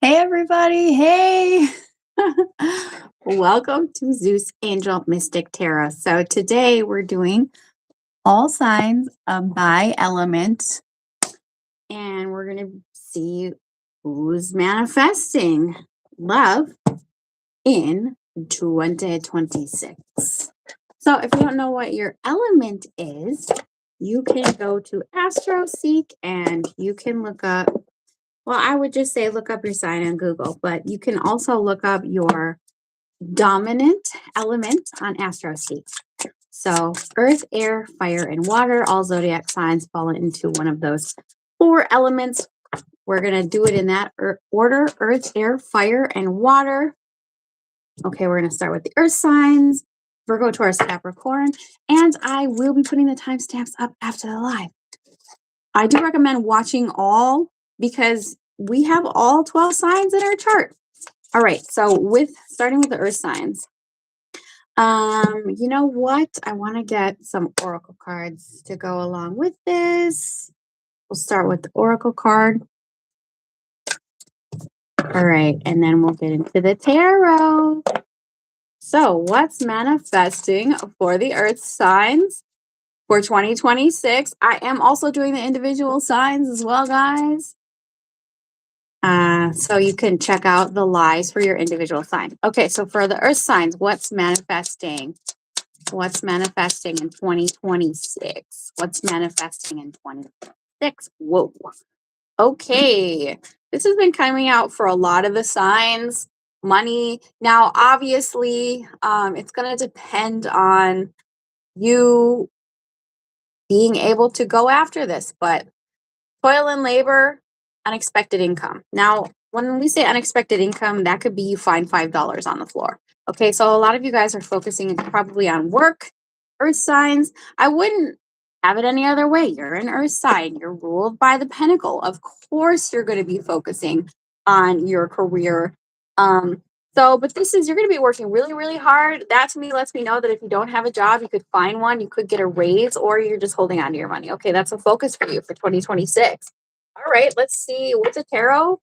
Hey, everybody. Hey. Welcome to Zeus Angel Mystic Tarot. So today we're doing all signs by element, and we're going to see who's manifesting love in 2026. So if you don't know what your element is, you can go to AstroSeek and you can look up. Well, I would just say look up your sign on Google, but you can also look up your dominant element on AstroSeek. So earth, air, fire, and water, all zodiac signs fall into one of those four elements. We're going to do it in that order: earth, air, fire, and water. Okay, we're going to start with the earth signs, Virgo, Taurus, Capricorn, and I will be putting the timestamps up after the live. I do recommend watching all because we have all 12 signs in our chart. All right, so starting with the earth signs. You know what? I want to get some oracle cards to go along with this. We'll start with the oracle card. All right, and then we'll get into the tarot. So, what's manifesting for the earth signs for 2026? I am also doing the individual signs as well, guys. So you can check out the lives for your individual sign. Okay, so for the earth signs, what's manifesting? What's manifesting in 2026? What's manifesting in 2026? Whoa. Okay. This has been coming out for a lot of the signs. Money. Now, obviously, it's going to depend on you being able to go after this, but toil and labor, unexpected income. Now, when we say unexpected income, that could be you find $5 on the floor. Okay, so a lot of you guys are focusing probably on work, earth signs. I wouldn't have it any other way. You're an earth sign. You're ruled by the pentacle. Of course, you're going to be focusing on your career. But this is, you're going to be working really, really hard. That to me lets me know that if you don't have a job, you could find one, you could get a raise, or you're just holding on to your money. Okay, that's a focus for you for 2026. All right, let's see what's a tarot.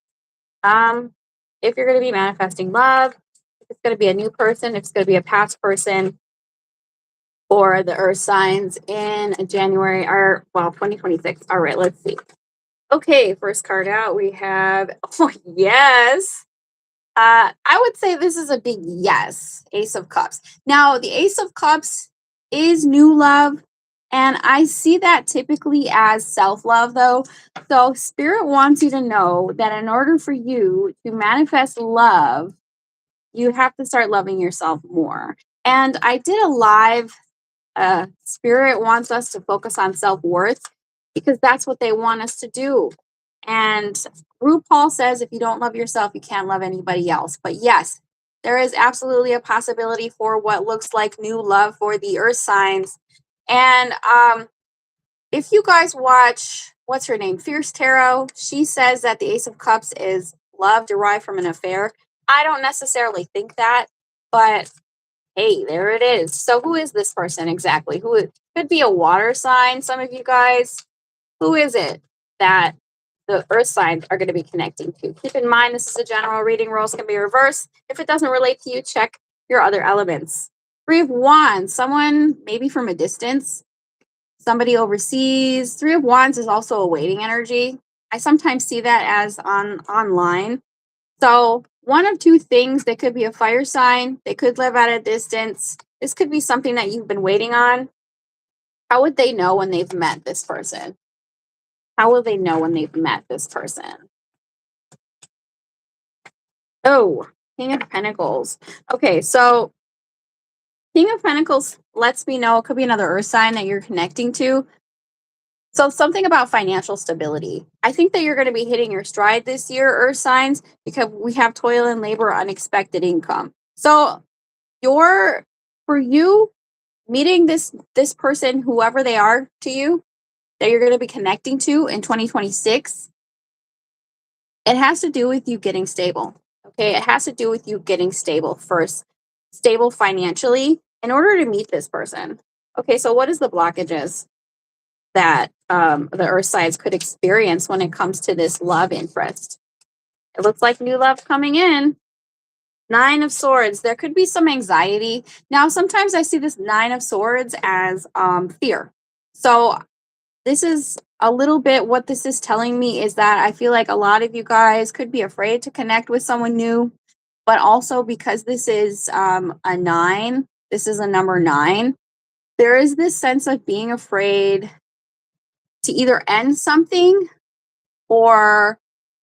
If you're going to be manifesting love, if it's going to be a new person, if it's going to be a past person, or the earth signs in January or 2026. All right, let's see. Okay, first card out, we have, oh, yes. I would say this is a big yes, Ace of Cups. Now, the Ace of Cups is new love, and I see that typically as self-love, though. So Spirit wants you to know that in order for you to manifest love, you have to start loving yourself more. And I did a live, Spirit wants us to focus on self-worth because that's what they want us to do. And RuPaul says if you don't love yourself, you can't love anybody else. But yes, there is absolutely a possibility for what looks like new love for the earth signs. And if you guys watch, what's her name? Fierce Tarot, she says that the Ace of Cups is love derived from an affair. I don't necessarily think that, but hey, there it is. So who is this person exactly? Who could be a water sign, some of you guys? Who is it that the earth signs are going to be connecting to? Keep in mind, this is a general reading. Roles can be reversed. If it doesn't relate to you, check your other elements. Three of Wands, someone maybe from a distance, somebody overseas. Three of Wands is also a waiting energy. I sometimes see that as online. So one of two things, they could be a fire sign. They could live at a distance. This could be something that you've been waiting on. How would they know when they've met this person? How will they know when they've met this person? Oh, King of Pentacles. Okay, so King of Pentacles lets me know it could be another earth sign that you're connecting to. So something about financial stability. I think that you're going to be hitting your stride this year, earth signs, because we have toil and labor, unexpected income. So for you meeting this person, whoever they are to you, that you're going to be connecting to in 2026, it has to do with you getting stable. Okay, it has to do with you getting stable first, stable financially in order to meet this person. Okay, so what is the blockages? that the earth signs could experience when it comes to this love interest. It looks like new love coming in. Nine of Swords. There could be some anxiety. Now, sometimes I see this Nine of Swords as fear. So this is a little bit what this is telling me is that I feel like a lot of you guys could be afraid to connect with someone new, but also because this is a 9, this is a number 9, there is this sense of being afraid to either end something or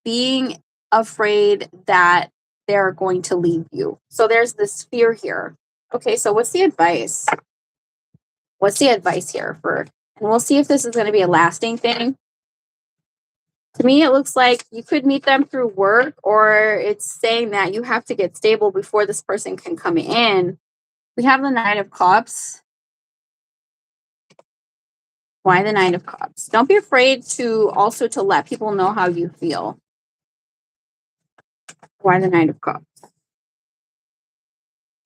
being afraid that they're going to leave you. So there's this fear here. Okay, so what's the advice? What's the advice here for, and we'll see if this is going to be a lasting thing. To me, it looks like you could meet them through work, or it's saying that you have to get stable before this person can come in. We have the Knight of Cups. Why the Knight of Cups? Don't be afraid to also to let people know how you feel. Why the Knight of Cups?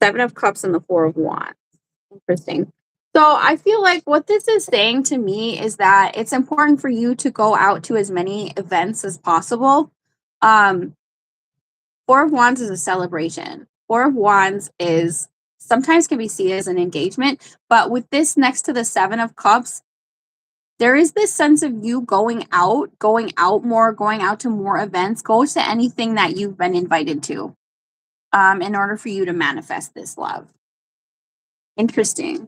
Seven of Cups and the Four of Wands. Interesting. So I feel like what this is saying to me is that it's important for you to go out to as many events as possible. Four of Wands is a celebration. Four of Wands is sometimes can be seen as an engagement, but with this next to the Seven of Cups, there is this sense of you going out more, going out to more events, go to anything that you've been invited to in order for you to manifest this love. Interesting.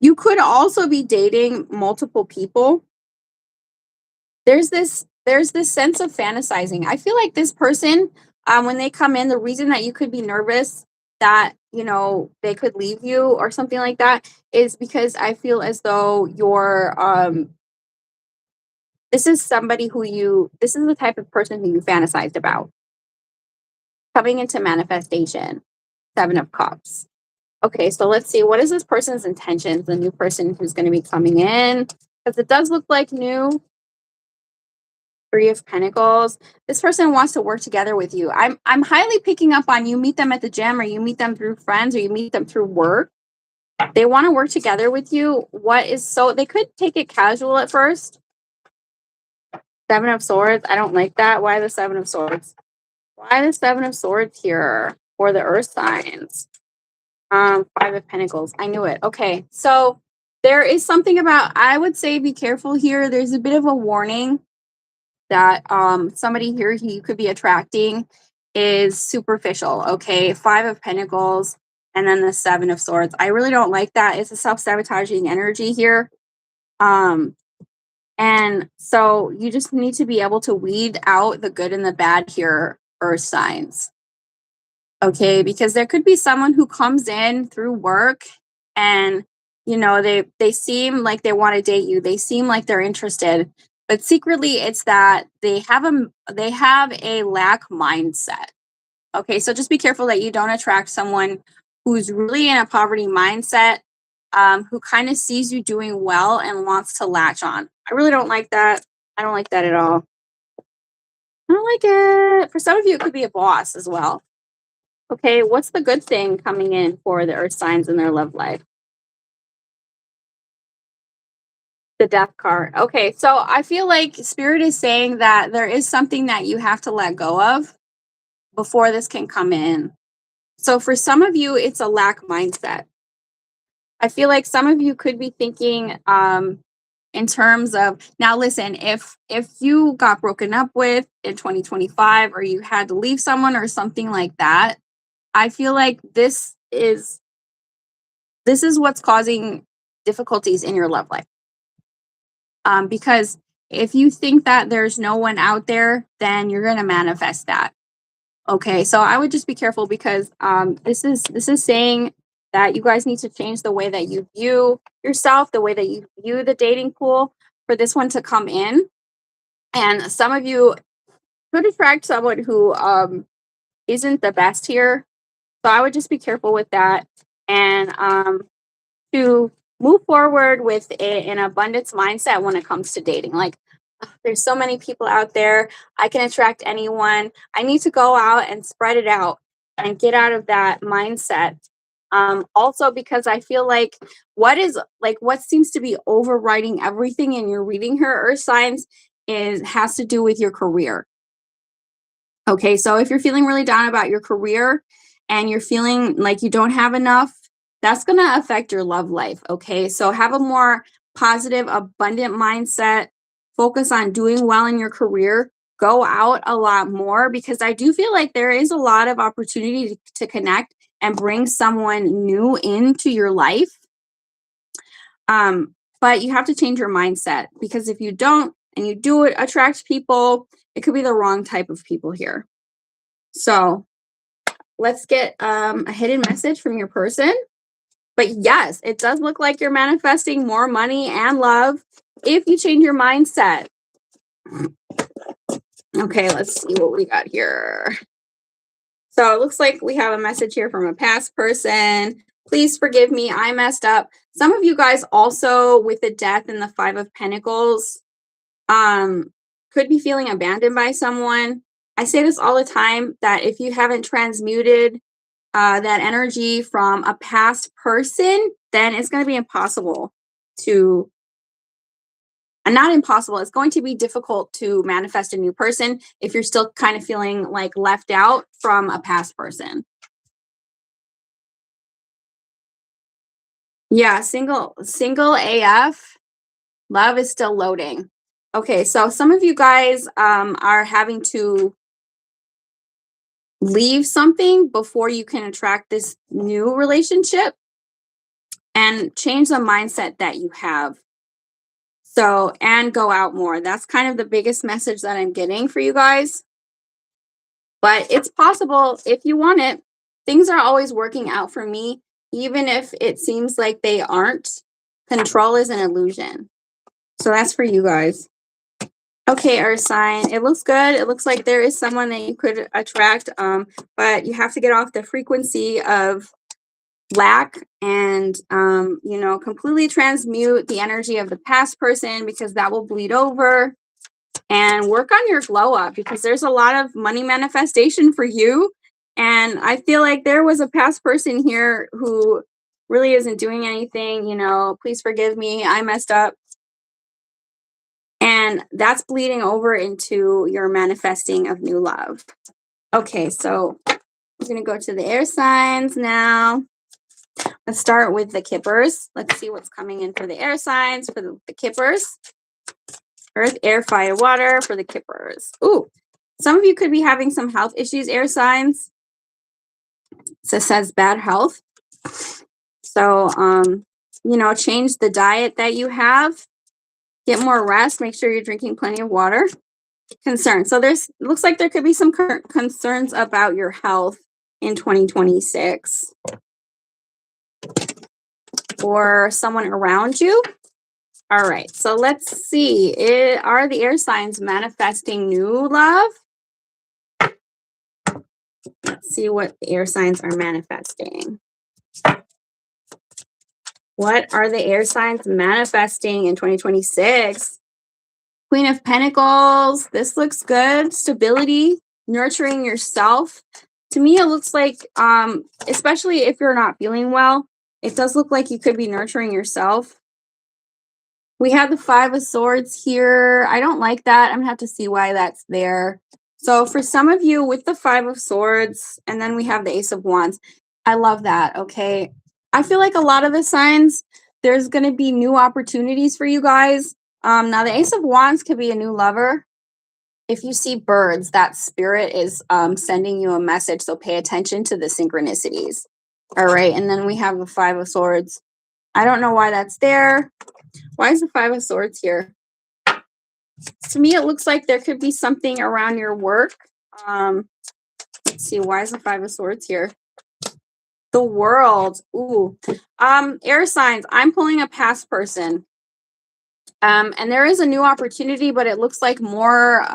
You could also be dating multiple people. There's this sense of fantasizing. I feel like this person, when they come in, the reason that you could be nervous that, you know, they could leave you or something like that is because I feel as though you're this is somebody this is the type of person who you fantasized about. Coming into manifestation, Seven of Cups. Okay, so let's see. What is this person's intentions? The new person who's going to be coming in, because it does look like new. Three of Pentacles. This person wants to work together with you. I'm highly picking up on you meet them at the gym, or you meet them through friends, or you meet them through work. They want to work together with you. They could take it casual at first. Seven of Swords. I don't like that. Why the Seven of Swords? Why the Seven of Swords here for the earth signs? Five of Pentacles. I knew it. Okay. So there is something about, I would say be careful here. There's a bit of a warning that somebody here who you could be attracting is superficial. Okay. Five of Pentacles and then the Seven of Swords. I really don't like that. It's a self-sabotaging energy here. And so you just need to be able to weed out the good and the bad here, earth signs. Okay, because there could be someone who comes in through work and you know they seem like they want to date you. They seem like they're interested, but secretly it's that they have a lack mindset. Okay, so just be careful that you don't attract someone who's really in a poverty mindset, who kind of sees you doing well and wants to latch on. I really don't like that. I don't like that at all. I don't like it. For some of you, it could be a boss as well. Okay, what's the good thing coming in for the earth signs in their love life? The Death card. Okay, so I feel like Spirit is saying that there is something that you have to let go of before this can come in. So for some of you, it's a lack mindset. I feel like some of you could be thinking in terms of, now listen, if you got broken up with in 2025 or you had to leave someone or something like that, I feel like this is what's causing difficulties in your love life. Because if you think that there's no one out there, then you're going to manifest that. Okay, so I would just be careful because this is saying that you guys need to change the way that you view yourself, the way that you view the dating pool for this one to come in. And some of you could attract someone who isn't the best here. So I would just be careful with that and to move forward with an abundance mindset when it comes to dating. Like, there's so many people out there. I can attract anyone. I need to go out and spread it out and get out of that mindset Also because I feel like what seems to be overriding everything in your reading here, earth signs, has to do with your career. Okay, so if you're feeling really down about your career and you're feeling like you don't have enough, that's going to affect your love life. Okay, so have a more positive, abundant mindset. Focus on doing well in your career. Go out a lot more, because I do feel like there is a lot of opportunity to connect and bring someone new into your life. But you have to change your mindset, because if you don't and you do attract people, it could be the wrong type of people here. So let's get a hidden message from your person. But yes, it does look like you're manifesting more money and love if you change your mindset. Okay, let's see what we got here. So it looks like we have a message here from a past person. Please forgive me, I messed up. Some of you guys also, with the death and the 5 of Pentacles, could be feeling abandoned by someone. I say this all the time, that if you haven't transmuted that energy from a past person, then it's going to be impossible to, not impossible, it's going to be difficult to manifest a new person if you're still kind of feeling like left out from a past person. Yeah, single AF. Love is still loading. Okay, so some of you guys are having to leave something before you can attract this new relationship and change the mindset that you have. So, and go out more. That's kind of the biggest message that I'm getting for you guys. But it's possible if you want it. Things are always working out for me, even if it seems like they aren't. Control is an illusion. So that's for you guys. Okay, Earth sign. It looks good. It looks like there is someone that you could attract, but you have to get off the frequency of lack and, completely transmute the energy of the past person, because that will bleed over, and work on your glow up, because there's a lot of money manifestation for you. And I feel like there was a past person here who really isn't doing anything. Please forgive me, I messed up. And that's bleeding over into your manifesting of new love. Okay, so we're going to go to the air signs now. Let's start with the Kippers. Let's see what's coming in for the air signs, for the Kippers. Earth, air, fire, water for the Kippers. Ooh, some of you could be having some health issues, air signs. So it says bad health. So, change the diet that you have. Get more rest. Make sure you're drinking plenty of water. Concerns. So looks like there could be some concerns about your health in 2026. Or someone around you. All right, so let's see. Are the air signs manifesting new love? Let's see what the air signs are manifesting. What are the air signs manifesting in 2026? Queen of Pentacles. This looks good. Stability, nurturing yourself. To me, it looks like, especially if you're not feeling well, it does look like you could be nurturing yourself. We have the 5 of Swords here. I don't like that. I'm going to have to see why that's there. So for some of you with the 5 of Swords, and then we have the Ace of Wands. I love that, okay? I feel like a lot of the signs, there's going to be new opportunities for you guys. Now, the Ace of Wands could be a new lover. If you see birds, that spirit is sending you a message, so pay attention to the synchronicities. All right, and then we have the 5 of Swords. I don't know why that's there. Why is the 5 of Swords here? To me, it looks like there could be something around your work. Let's see. Why is the 5 of Swords here? The World. Ooh. Air signs. I'm pulling a past person. And there is a new opportunity, but it looks like more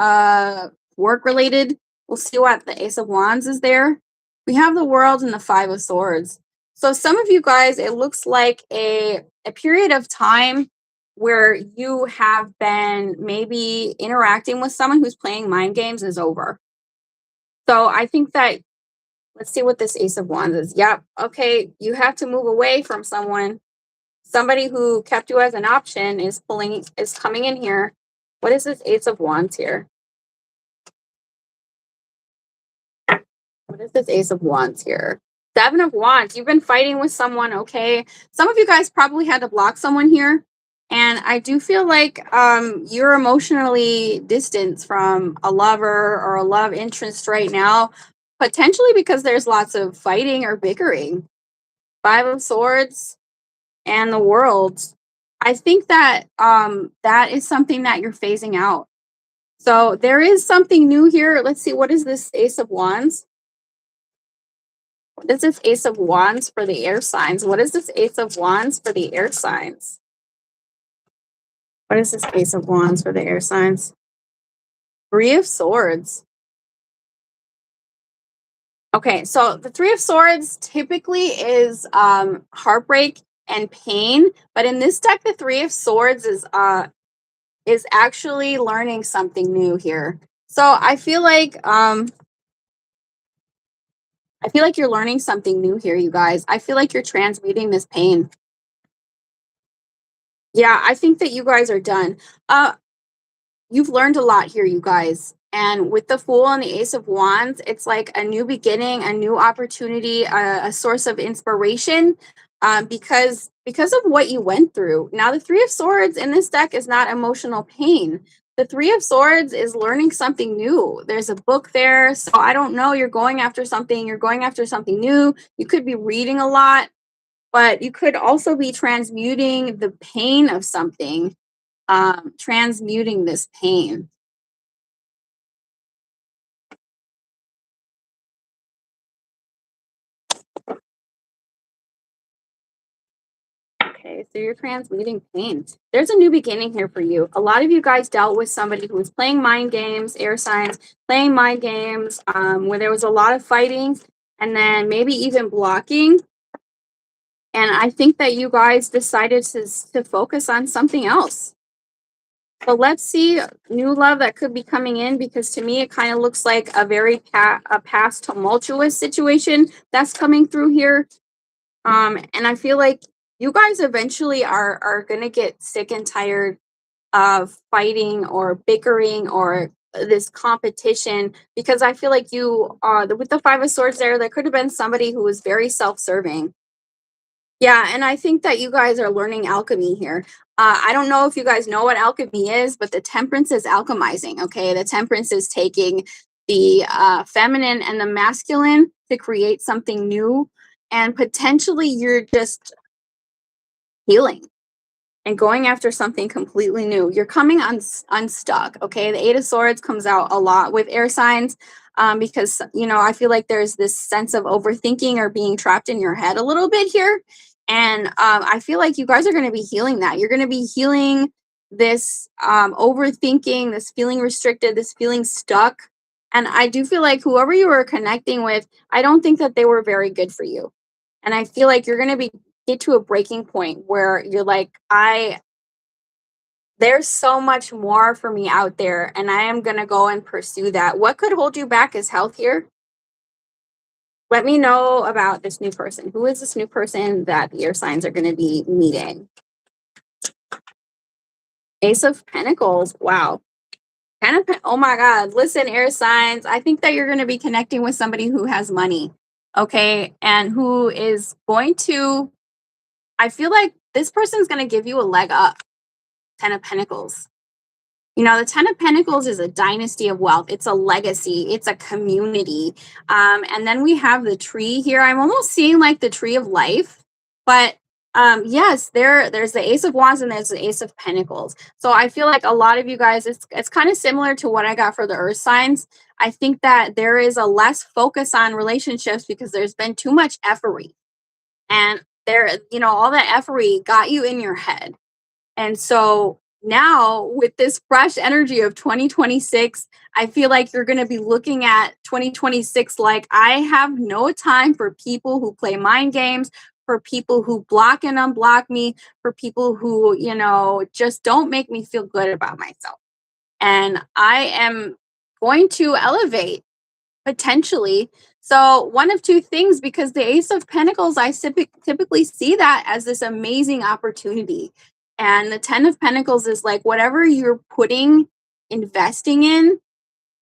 work-related. We'll see what the Ace of Wands is there. We have the World and the 5 of Swords. So some of you guys, it looks like a period of time where you have been maybe interacting with someone who's playing mind games is over. So I think that Let's see what this Ace of Wands is. Yep. Okay. You have to move away from someone. Somebody who kept you as an option is coming in here. What is this Ace of Wands here? What is this Ace of Wands here? Seven of Wands. You've been fighting with someone, okay? Some of you guys probably had to block someone here. And I do feel like you're emotionally distanced from a lover or a love interest right now, potentially because there's lots of fighting or bickering. Five of Swords and the World. I think that that is something that you're phasing out. So there is something new here. Let's see, what is this Ace of Wands? What is this Ace of Wands for the air signs? What is this Ace of Wands for the air signs? What is this Ace of Wands for the air signs? Three of Swords. Okay, so the Three of Swords typically is heartbreak and pain, but in this deck, the Three of Swords is actually learning something new here. So I feel like you're learning something new here, you guys. I feel like you're transmuting this pain. Yeah, I think that you guys are done. You've learned a lot here, you guys. And with the Fool and the Ace of Wands, it's like a new beginning, a new opportunity, a source of inspiration, because of what you went through. Now, the Three of Swords in this deck is not emotional pain. The Three of Swords is learning something new. There's a book there, so I don't know. You're going after something. You're going after something new. You could be reading a lot, but you could also be transmuting the pain of something, transmuting this pain. Okay, so you're transmuting pain. There's a new beginning here for you. A lot of you guys dealt with somebody who was playing mind games, air signs, playing mind games, where there was a lot of fighting and then maybe even blocking. And I think that you guys decided to focus on something else. So let's see new love that could be coming in, because to me it kind of looks like a very past tumultuous situation that's coming through here. And I feel like you guys eventually are gonna get sick and tired of fighting or bickering or this competition, because I feel like you with the Five of Swords there could have been somebody who was very self-serving. Yeah, and I think that you guys are learning alchemy here. I don't know if you guys know what alchemy is, but the Temperance is alchemizing, okay? The Temperance is taking the feminine and the masculine to create something new, and potentially you're just healing and going after something completely new. You're coming unstuck, okay? The Eight of Swords comes out a lot with air signs, because, you know, I feel like there's this sense of overthinking or being trapped in your head a little bit here. And I feel like you guys are going to be healing that. You're going to be healing this overthinking, this feeling restricted, this feeling stuck. And I do feel like whoever you were connecting with, I don't think that they were very good for you. And I feel like you're going to get to a breaking point where you're like, there's so much more for me out there, and I am going to go and pursue that. What could hold you back is health here. Let me know about this new person. Who is this new person that the air signs are going to be meeting? Ace of Pentacles. Wow. Oh my God. Listen, air signs, I think that you're going to be connecting with somebody who has money, okay? And who is going to, I feel like this person's going to give you a leg up. Ten of Pentacles. You know, the Ten of Pentacles is a dynasty of wealth. It's a legacy. It's a community. And then we have the tree here. I'm almost seeing like the tree of life. But yes, there's the Ace of Wands and there's the Ace of Pentacles. So I feel like a lot of you guys, it's kind of similar to what I got for the earth signs. I think that there is a less focus on relationships because there's been too much effery. And there, you know, all that effery got you in your head. And so now with this fresh energy of 2026, I feel like you're going to be looking at 2026 like, I have no time for people who play mind games, for people who block and unblock me, for people who, you know, just don't make me feel good about myself. And I am going to elevate potentially So one of two things, because the Ace of Pentacles, I typically see that as this amazing opportunity. And the Ten of Pentacles is like whatever you're investing in,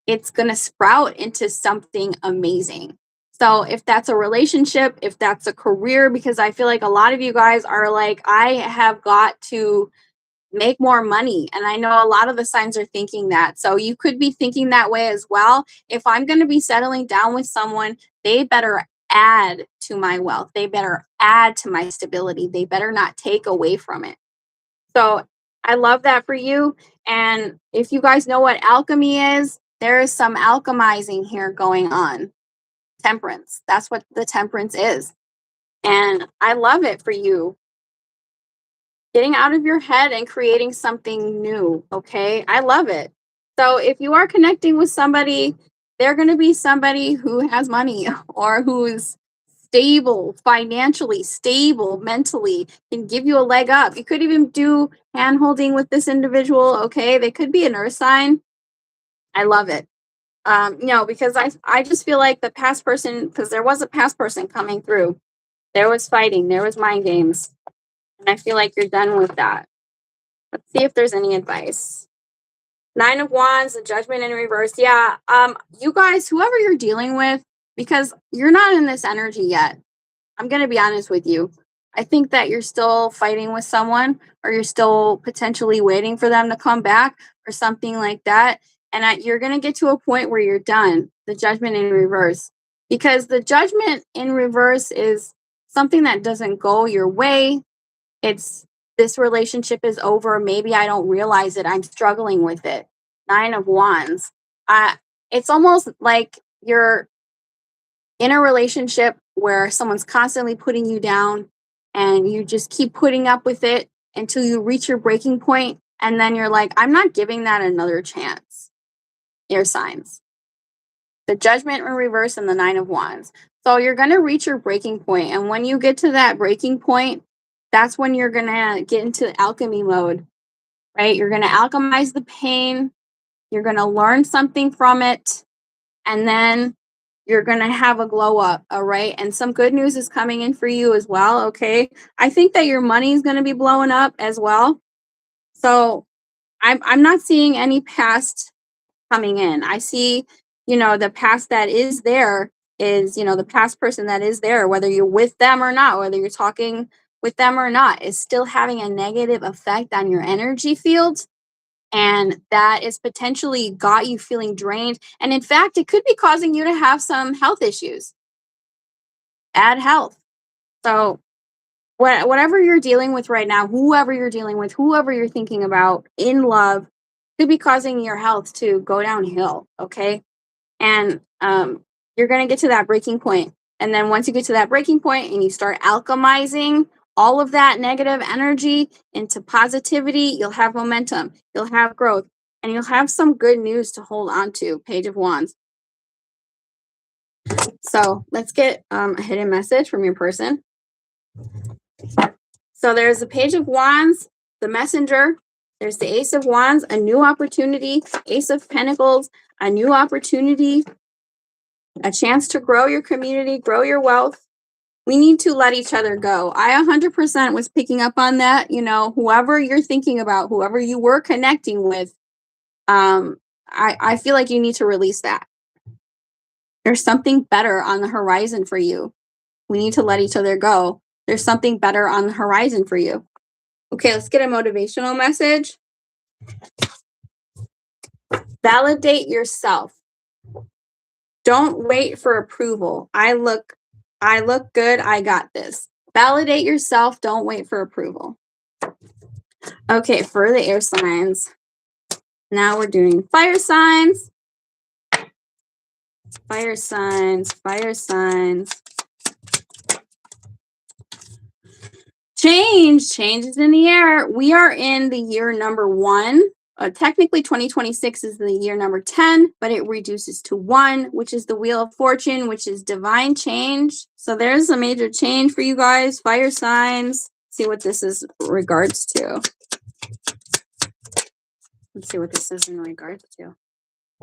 it's going to sprout into something amazing. So if that's a relationship, if that's a career, because I feel like a lot of you guys are like, I have got to make more money. And I know a lot of the signs are thinking that. So you could be thinking that way as well. If I'm going to be settling down with someone, they better add to my wealth. They better add to my stability. They better not take away from it. So I love that for you. And if you guys know what alchemy is, there is some alchemizing here going on. Temperance. That's what the temperance is. And I love it for you. Getting out of your head and creating something new. Okay. I love it. So if you are connecting with somebody, they're going to be somebody who has money or who's stable, financially stable, mentally, can give you a leg up. You could even do hand holding with this individual. Okay. They could be an earth sign. I love it. Because I just feel like the past person, because there was a past person coming through. There was fighting, there was mind games. And I feel like you're done with that. Let's see if there's any advice. Nine of Wands, the Judgment in reverse. Yeah, you guys, whoever you're dealing with, because you're not in this energy yet. I'm going to be honest with you. I think that you're still fighting with someone, or you're still potentially waiting for them to come back or something like that. And you're going to get to a point where you're done. The Judgment in reverse. Because the Judgment in reverse is something that doesn't go your way. It's this relationship is over. Maybe I don't realize it. I'm struggling with it. Nine of Wands. It's almost like you're in a relationship where someone's constantly putting you down and you just keep putting up with it until you reach your breaking point. And then you're like, I'm not giving that another chance. Air signs. The Judgment in reverse and the Nine of Wands. So you're going to reach your breaking point. And when you get to that breaking point, that's when you're going to get into alchemy mode, right? You're going to alchemize the pain. You're going to learn something from it. And then you're going to have a glow up. All right. And some good news is coming in for you as well. Okay. I think that your money is going to be blowing up as well. So I'm not seeing any past coming in. I see, the past that is there is, the past person that is there, whether you're with them or not, whether you're talking with them or not, is still having a negative effect on your energy field. And that is potentially got you feeling drained. And in fact, it could be causing you to have some health issues. Add health. So whatever you're dealing with right now, whoever you're dealing with, whoever you're thinking about in love, could be causing your health to go downhill. Okay. And you're going to get to that breaking point. And then once you get to that breaking point and you start alchemizing all of that negative energy into positivity, you'll have momentum, you'll have growth, and you'll have some good news to hold on to. Page of Wands. So let's get a hidden message from your person. So there's the Page of Wands, the Messenger. There's the Ace of Wands, a new opportunity. Ace of Pentacles, a new opportunity. A chance to grow your community, grow your wealth. We need to let each other go. I 100% was picking up on that. Whoever you're thinking about, whoever you were connecting with, I feel like you need to release that. There's something better on the horizon for you. We need to let each other go. There's something better on the horizon for you. Okay, let's get a motivational message. Validate yourself. Don't wait for approval. I look good. I got this. Validate yourself. Don't wait for approval. Okay, for the air signs. Now we're doing fire signs. Fire signs. Fire signs. Change. Change is in the air. We are in the year number 1. Technically, 2026 is the year number 10, but it reduces to 1, which is the Wheel of Fortune, which is divine change. So there's a major change for you guys. Fire signs. See what this is in regards to. Let's see what this is in regards to.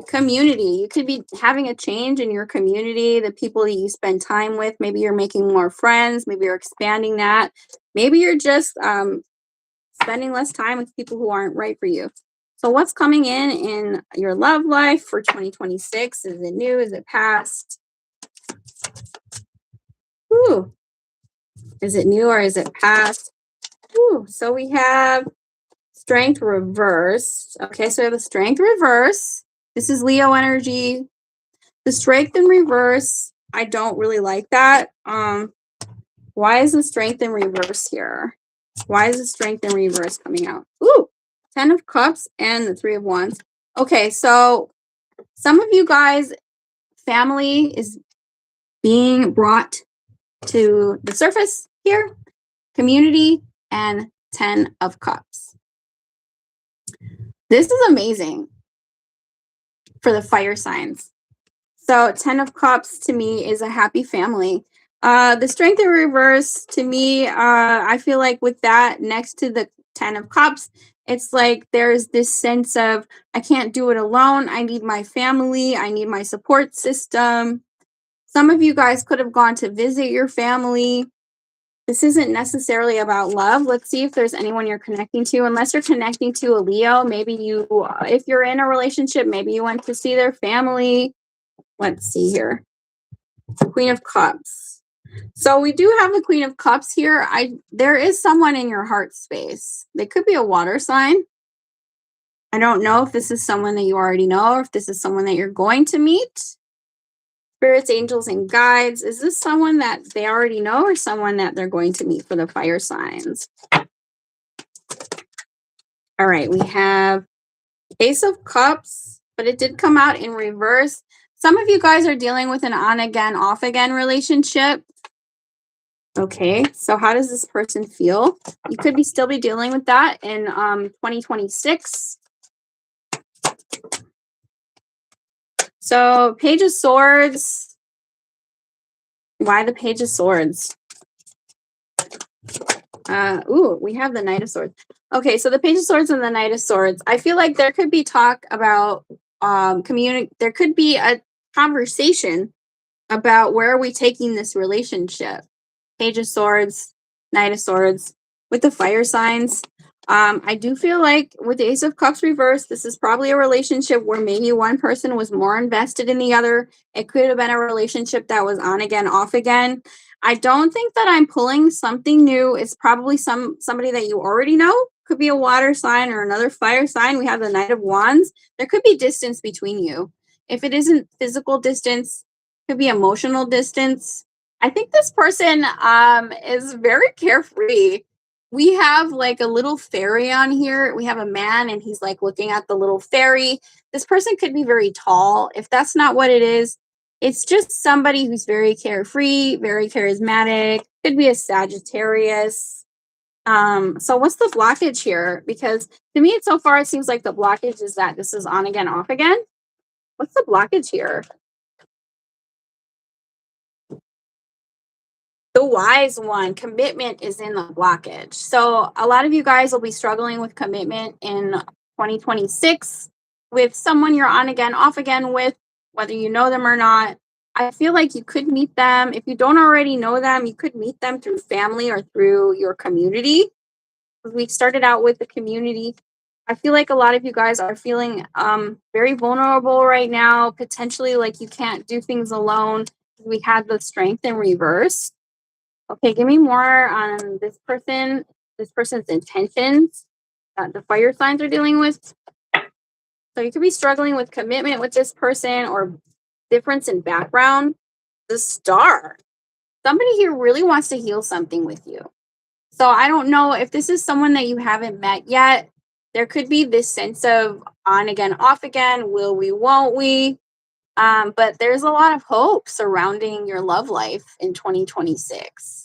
Community. You could be having a change in your community, the people that you spend time with. Maybe you're making more friends. Maybe you're expanding that. Maybe you're just spending less time with people who aren't right for you. So what's coming in your love life for 2026? Is it new? Is it past? Ooh. Is it new or is it past? Ooh. So we have strength reversed. Okay, so we have the strength reverse. This is Leo energy. The strength in reverse, I don't really like that. Why is the strength in reverse here? Why is the strength in reverse coming out? Ooh, 10 of Cups and the 3 of Wands. Okay, so some of you guys, family is being brought to the surface here. Community and 10 of Cups. This is amazing for the fire signs. So 10 of Cups to me is a happy family. The strength in reverse to me, I feel like with that next to the 10 of Cups, it's like there's this sense of I can't do it alone. I need my family. I need my support system. Some of you guys could have gone to visit your family. This isn't necessarily about love. Let's see if there's anyone you're connecting to. Unless you're connecting to a Leo, maybe you, if you're in a relationship, maybe you went to see their family. Let's see here. Queen of Cups. So we do have the Queen of Cups here. There is someone in your heart space. They could be a water sign. I don't know if this is someone that you already know or if this is someone that you're going to meet. Spirits, angels, and guides. Is this someone that they already know or someone that they're going to meet for the fire signs? All right, we have Ace of Cups, but it did come out in reverse. Some of you guys are dealing with an on again, off again relationship. Okay, so how does this person feel? You could be still be dealing with that in 2026. So Page of Swords. Why the Page of Swords? We have the Knight of Swords. Okay, so the Page of Swords and the Knight of Swords. I feel like there could be talk about there could be a conversation about where are we taking this relationship. Page of Swords, Knight of Swords, with the fire signs. I do feel like with the Ace of Cups reversed, this is probably a relationship where maybe one person was more invested in the other. It could have been a relationship that was on again, off again. I don't think that I'm pulling something new. It's probably somebody that you already know. Could be a water sign or another fire sign. We have the Knight of Wands. There could be distance between you. If it isn't physical distance, it could be emotional distance. I think this person is very carefree. We have like a little fairy on here. We have a man and he's like looking at the little fairy. This person could be very tall. If that's not what it is, it's just somebody who's very carefree, very charismatic. Could be a Sagittarius. So what's the blockage here? Because to me, so far, it seems like the blockage is that this is on again, off again. What's the blockage here? The wise one, commitment is in the blockage. So a lot of you guys will be struggling with commitment in 2026 with someone you're on again, off again with, whether you know them or not. I feel like you could meet them. If you don't already know them, you could meet them through family or through your community. We started out with the community. I feel like a lot of you guys are feeling very vulnerable right now, potentially like you can't do things alone. We had the strength in reverse. Okay, give me more on this person's intentions that the fire signs are dealing with. So you could be struggling with commitment with this person or difference in background. The Star. Somebody here really wants to heal something with you. So I don't know if this is someone that you haven't met yet. There could be this sense of on again, off again, will we, won't we? But there's a lot of hope surrounding your love life in 2026.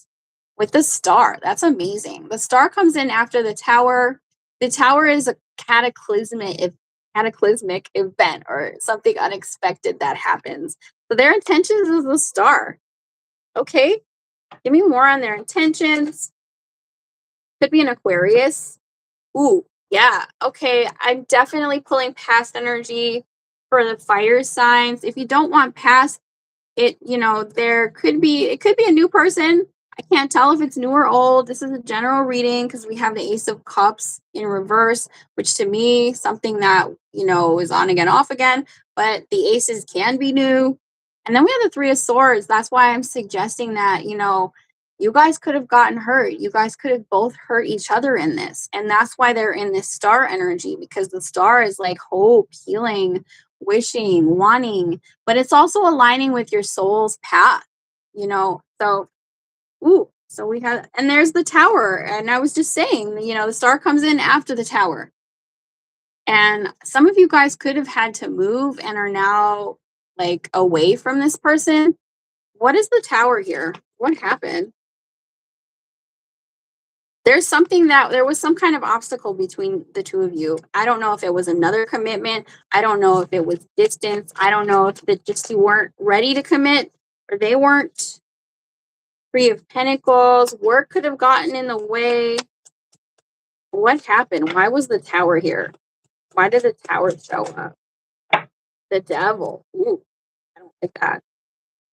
With the Star, that's amazing. The Star comes in after the Tower. The Tower is a cataclysmic event or something unexpected that happens. So their intentions is the Star. Okay, give me more on their intentions. Could be an Aquarius. Ooh, yeah. Okay, I'm definitely pulling past energy. for the fire signs. If you don't want past, it could be a new person. I can't tell if it's new or old. This is a general reading because we have the Ace of Cups in reverse, which to me, something that, is on again, off again, but the aces can be new. And then we have the Three of Swords. That's why I'm suggesting that, you guys could have gotten hurt. You guys could have both hurt each other in this. And that's why they're in this star energy, because the star is like hope, healing, wishing, wanting, but it's also aligning with your soul's path, So, so we have, and there's the tower. And I was just saying, the star comes in after the tower. And some of you guys could have had to move and are now like away from this person. What is the tower here? What happened? There was some kind of obstacle between the two of you. I don't know if it was another commitment. I don't know if it was distance. I don't know if it just you weren't ready to commit or they weren't. Three of Pentacles. Work could have gotten in the way. What happened? Why was the tower here? Why did the tower show up? The devil. Ooh, I don't like that.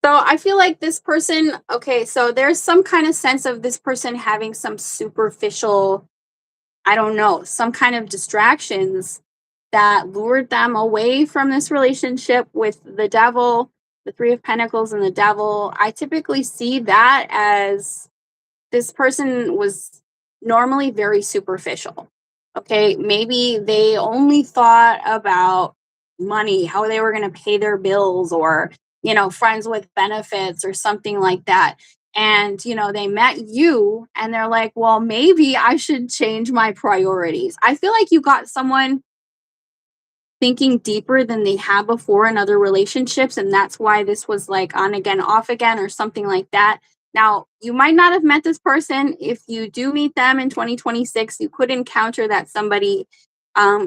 So I feel like this person, okay, so there's some kind of sense of this person having some superficial, I don't know, some kind of distractions that lured them away from this relationship with the devil, the Three of Pentacles and the devil. I typically see that as this person was normally very superficial. Okay, maybe they only thought about money, how they were going to pay their bills, or, friends with benefits or something like that. And, they met you and they're like, well, maybe I should change my priorities. I feel like you got someone thinking deeper than they have before in other relationships. And that's why this was like on again, off again, or something like that. Now, you might not have met this person. If you do meet them in 2026, you could encounter that somebody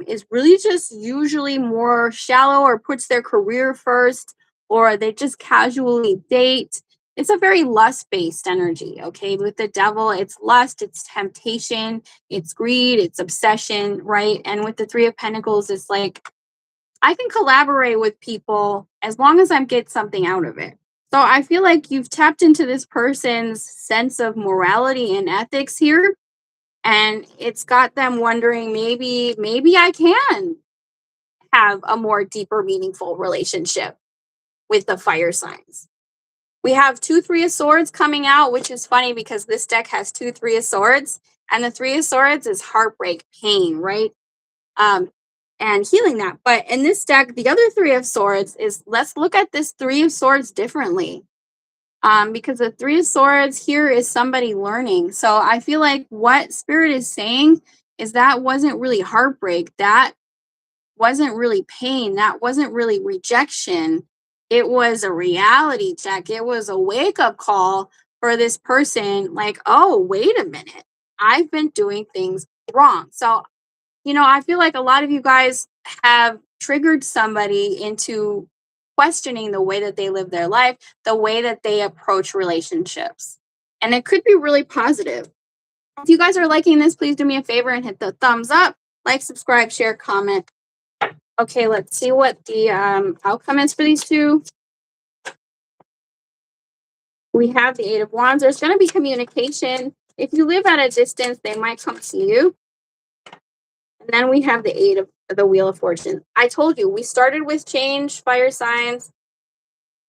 is really just usually more shallow or puts their career first, or they just casually date. It's a very lust based energy. Okay. With the devil, it's lust, it's temptation, it's greed, it's obsession, right? And with the Three of Pentacles, it's like, I can collaborate with people as long as I get something out of it. So I feel like you've tapped into this person's sense of morality and ethics here. And it's got them wondering, maybe I can have a more deeper, meaningful relationship with the fire signs. We have two Three of Swords coming out, which is funny because this deck has two Three of Swords. And the Three of Swords is heartbreak, pain, right? And healing that. But in this deck, the other Three of Swords is, let's look at this Three of Swords differently. Because the Three of Swords here is somebody learning. So I feel like what Spirit is saying is that wasn't really heartbreak. That wasn't really pain. That wasn't really rejection. It was a reality check. It was a wake-up call for this person. Like, oh, wait a minute. I've been doing things wrong. So I feel like a lot of you guys have triggered somebody into questioning the way that they live their life, the way that they approach relationships. And it could be really positive. If you guys are liking this, please do me a favor and hit the thumbs up, like, subscribe, share, comment. Okay, let's see what the outcome is for these two. We have the Eight of Wands. There's going to be communication. If you live at a distance, they might come see you. And then we have the Wheel of Fortune. I told you, we started with change, fire signs.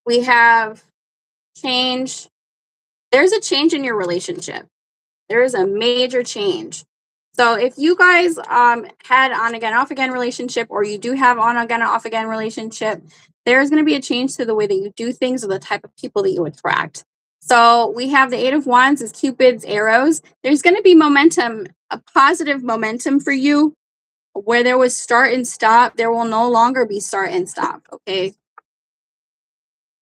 We have change. There's a change in your relationship. There is a major change. So if you guys had on again, off again relationship, or you do have on again, off again relationship, there's going to be a change to the way that you do things or the type of people that you attract. So we have the Eight of Wands as Cupid's arrows. There's going to be momentum, a positive momentum for you. Where there was start and stop, there will no longer be start and stop, okay?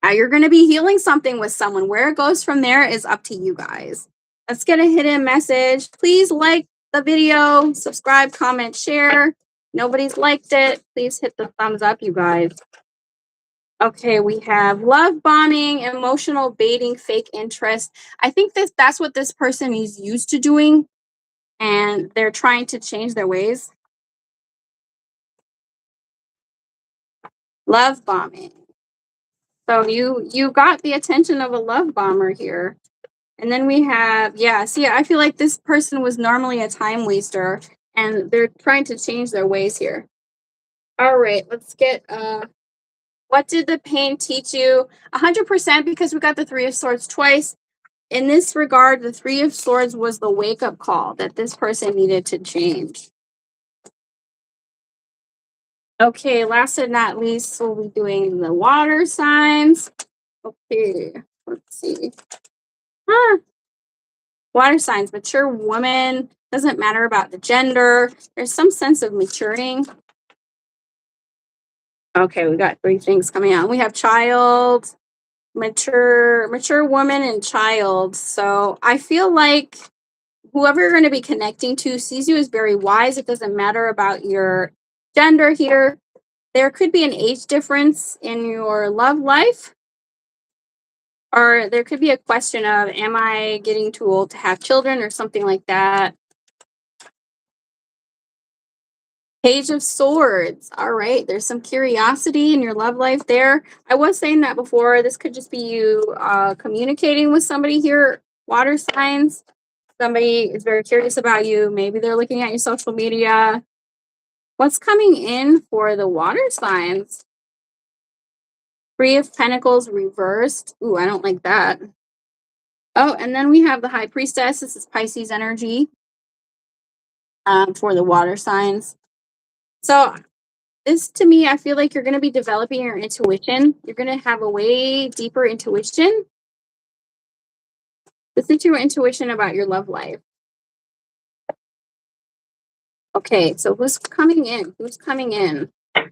Now you're going to be healing something with someone. Where it goes from there is up to you guys. Let's get a hidden message. Please like the video, subscribe, comment, share. Nobody's liked it. Please hit the thumbs up, you guys. Okay, we have love bombing, emotional baiting, fake interest. I think that's what this person is used to doing, and they're trying to change their ways. Love bombing. So you got the attention of a love bomber here. And then we have, yeah, see, I feel like this person was normally a time waster and they're trying to change their ways here. All right, let's get what did the pain teach you? 100% because we got the 3 of swords twice. In this regard, the 3 of swords was the wake-up call that this person needed to change. Okay, last but not least, we'll be doing the water signs. Okay, let's see. Huh. Water signs, mature woman, doesn't matter about the gender. There's some sense of maturing. Okay, we got 3 things coming out. We have child, mature woman, and child. So I feel like whoever you're going to be connecting to sees you as very wise. It doesn't matter about your gender here. There could be an age difference in your love life, or there could be a question of, am I getting too old to have children or something like that? Page of Swords. All right, there's some curiosity in your love life there. I was saying that before. This could just be you communicating with somebody here, water signs. Somebody is very curious about you. Maybe they're looking at your social media. What's coming in for the water signs? 3 of Pentacles reversed. Ooh, I don't like that. Oh, and then we have the High Priestess. This is Pisces energy for the water signs. So this, to me, I feel like you're going to be developing your intuition. You're going to have a way deeper intuition. This is your intuition about your love life. Okay, so who's coming in? Who's coming in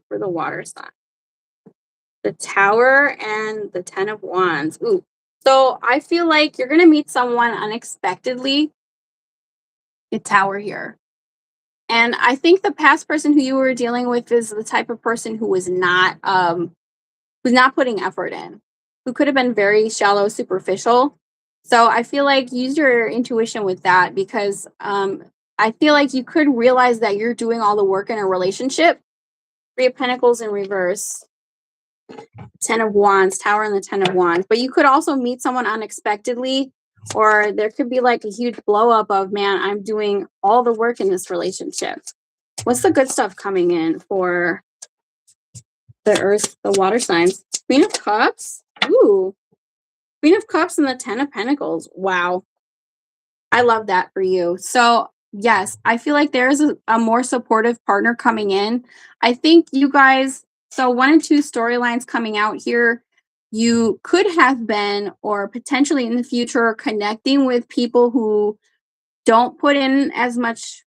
for the water sign? The Tower and the 10 of Wands. Ooh. So I feel like you're going to meet someone unexpectedly. The Tower here. And I think the past person who you were dealing with is the type of person who was not who's not putting effort in, who could have been very shallow, superficial. So I feel like use your intuition with that because I feel like you could realize that you're doing all the work in a relationship. 3 of Pentacles in reverse. 10 of Wands, Tower and the 10 of Wands. But you could also meet someone unexpectedly, or there could be like a huge blow up of, man, I'm doing all the work in this relationship. What's the good stuff coming in for the earth, the water signs? Queen of Cups. Ooh. Queen of Cups and the 10 of Pentacles. Wow. I love that for you. So yes, I feel like there's a more supportive partner coming in. I think you guys, so 1 and 2 storylines coming out here. You could have been, or potentially in the future, connecting with people who don't put in as much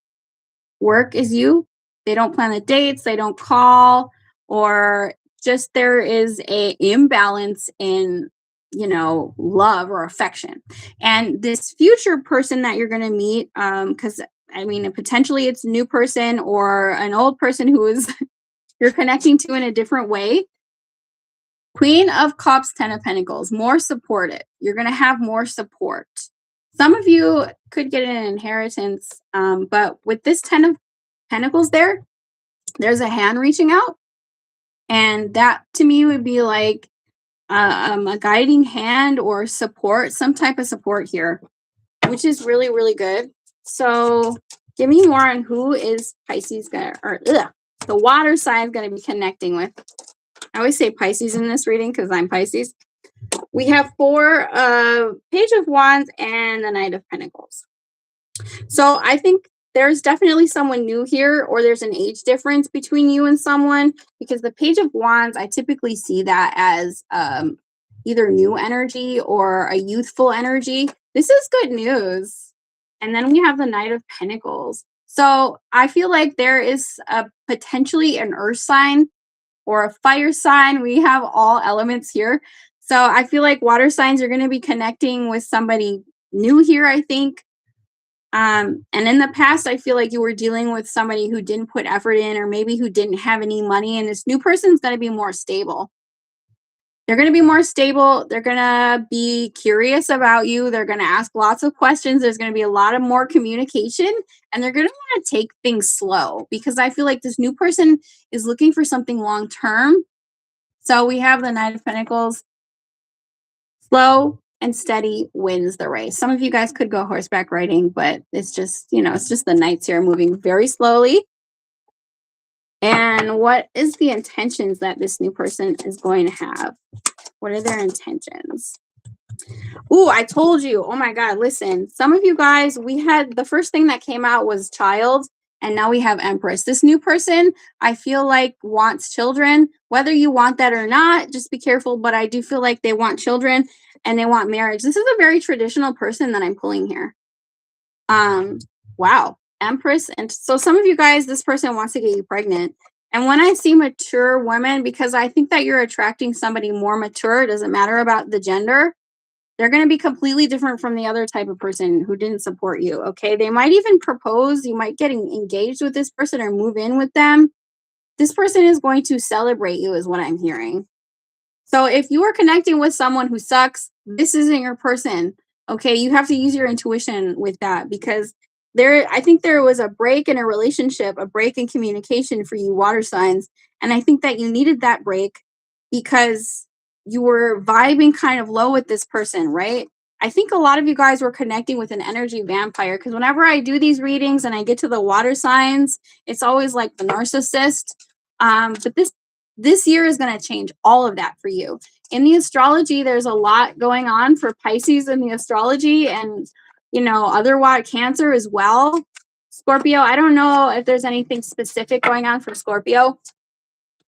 work as you. They don't plan the dates, they don't call, or just there is a imbalance in, you know, love or affection. And this future person that you're going to meet, because I mean, potentially it's a new person or an old person who is you're connecting to in a different way. Queen of Cups, 10 of Pentacles, more supportive. You're going to have more support. Some of you could get an inheritance, but with this 10 of Pentacles there's a hand reaching out. And that to me would be like a guiding hand or support, some type of support here, which is really, really good. So give me more on who is Pisces going to, or the water sign going to be connecting with. I always say Pisces in this reading because I'm Pisces. We have 4 Page of Wands and the Knight of Pentacles. So I think there's definitely someone new here, or there's an age difference between you and someone, because the Page of Wands, I typically see that as either new energy or a youthful energy. This is good news. And then we have the Knight of Pentacles. So I feel like there is potentially an earth sign or a fire sign. We have all elements here. So I feel like water signs are going to be connecting with somebody new here, I think. And in the past, I feel like you were dealing with somebody who didn't put effort in, or maybe who didn't have any money. And this new person is going to be more stable. They're going to be more stable. They're going to be curious about you. They're going to ask lots of questions. There's going to be a lot of more communication, and they're going to want to take things slow because I feel like this new person is looking for something long term. So we have the Knight of Pentacles. Slow and steady wins the race. Some of you guys could go horseback riding, but it's just, it's just the knights here moving very slowly. And what is the intentions that this new person is going to have? What are their intentions? Ooh, I told you. Oh my God, listen. Some of you guys, we had the first thing that came out was child, and now we have Empress. This new person, I feel like wants children. Whether you want that or not, just be careful. But I do feel like they want children and they want marriage. This is a very traditional person that I'm pulling here. Wow, Empress. And so some of you guys, this person wants to get you pregnant. And when I see mature women, because I think that you're attracting somebody more mature, it doesn't matter about the gender. They're going to be completely different from the other type of person who didn't support you. Okay. They might even propose. You might get engaged with this person or move in with them. This person is going to celebrate you, is what I'm hearing. So if you are connecting with someone who sucks, this isn't your person. Okay. You have to use your intuition with that, because I think there was a break in a relationship, a break in communication for you water signs. And I think that you needed that break because you were vibing kind of low with this person, right? I think a lot of you guys were connecting with an energy vampire, because whenever I do these readings and I get to the water signs, it's always like the narcissist. But this year is going to change all of that for you. In the astrology, there's a lot going on for Pisces in the astrology, and other Cancer as well. Scorpio, I don't know if there's anything specific going on for Scorpio,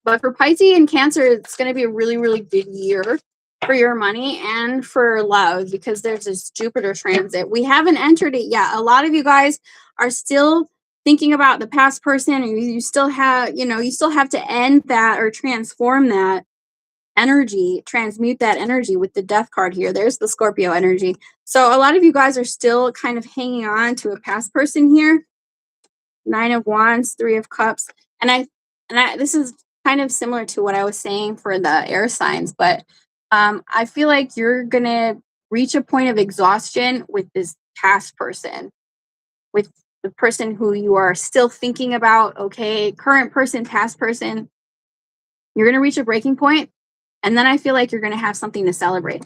but for Pisces and Cancer, it's going to be a really, really good year for your money and for love, because there's this Jupiter transit. We haven't entered it yet. A lot of you guys are still thinking about the past person, and you still have to end that or transform that energy, transmute that energy with the Death card here. There's the Scorpio energy. So a lot of you guys are still kind of hanging on to a past person here. 9 of Wands, 3 of Cups. And I this is kind of similar to what I was saying for the air signs, but I feel like you're going to reach a point of exhaustion with this past person, with the person who you are still thinking about. Okay, current person, past person. You're going to reach a breaking point, and then I feel like you're going to have something to celebrate.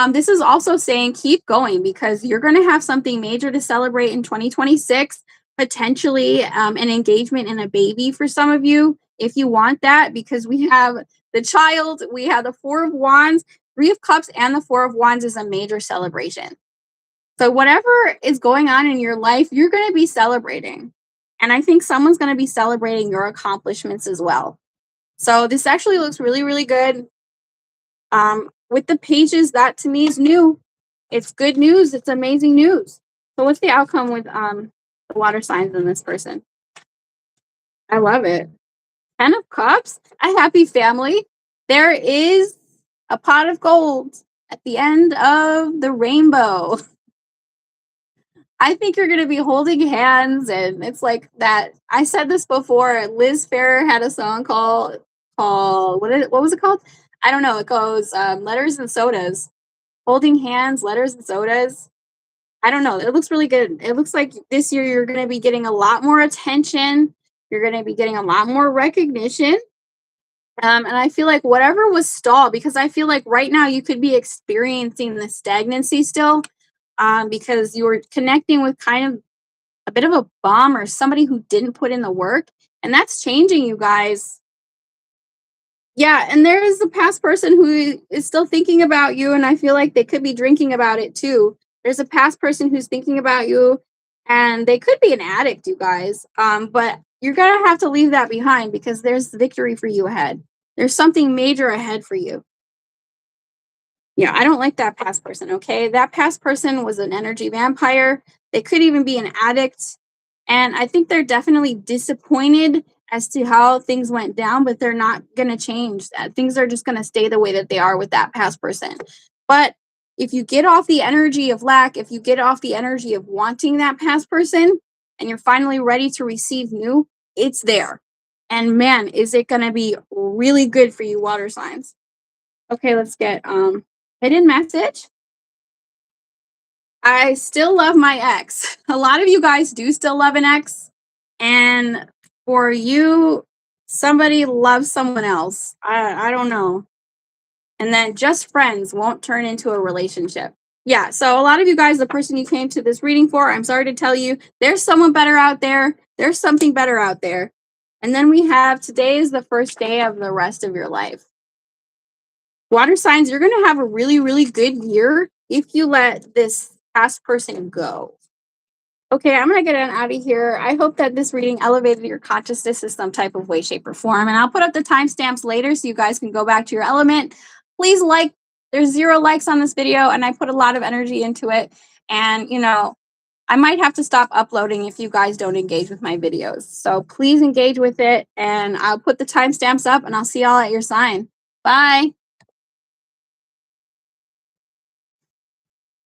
This is also saying keep going, because you're going to have something major to celebrate in 2026, potentially an engagement and a baby for some of you, if you want that, because we have the child, we have the 4 of Wands, 3 of Cups, and the 4 of Wands is a major celebration. So whatever is going on in your life, you're going to be celebrating. And I think someone's going to be celebrating your accomplishments as well. So this actually looks really, really good. With the pages, that to me is new. It's good news. It's amazing news. So what's the outcome with the water signs in this person? I love it. 10 of Cups, a happy family. There is a pot of gold at the end of the rainbow. I think you're going to be holding hands, and it's like that. I said this before. Liz Fair had a song called what was it called? I don't know. It goes letters and sodas, holding hands, letters and sodas. I don't know. It looks really good. It looks like this year you're going to be getting a lot more attention. You're going to be getting a lot more recognition. And I feel like whatever was stalled, because I feel like right now you could be experiencing the stagnancy still, because you were connecting with kind of a bit of a bum or somebody who didn't put in the work. And that's changing, you guys. Yeah, and there is a past person who is still thinking about you, and I feel like they could be drinking about it too. There's a past person who's thinking about you, and they could be an addict, you guys. But you're gonna have to leave that behind, because there's victory for you ahead. There's something major ahead for you. Yeah, I don't like that past person, okay? That past person was an energy vampire. They could even be an addict. And I think they're definitely disappointed as to how things went down, but they're not going to change. Things are just going to stay the way that they are with that past person. But if you get off the energy of lack, if you get off the energy of wanting that past person, and you're finally ready to receive new, it's there. And man, is it going to be really good for you, water signs. Okay, let's get hidden message. I still love my ex. A lot of you guys do still love an ex. And for you, somebody loves someone else. I don't know. And then just friends won't turn into a relationship. Yeah, so a lot of you guys, the person you came to this reading for, I'm sorry to tell you, there's someone better out there. There's something better out there. And then we have today is the first day of the rest of your life. Water signs, you're going to have a really, really good year if you let this past person go. Okay, I'm going to get on out of here. I hope that this reading elevated your consciousness in some type of way, shape, or form. And I'll put up the timestamps later so you guys can go back to your element. Please like, there's 0 likes on this video, and I put a lot of energy into it. And, you know, I might have to stop uploading if you guys don't engage with my videos. So please engage with it, and I'll put the timestamps up, and I'll see y'all at your sign. Bye.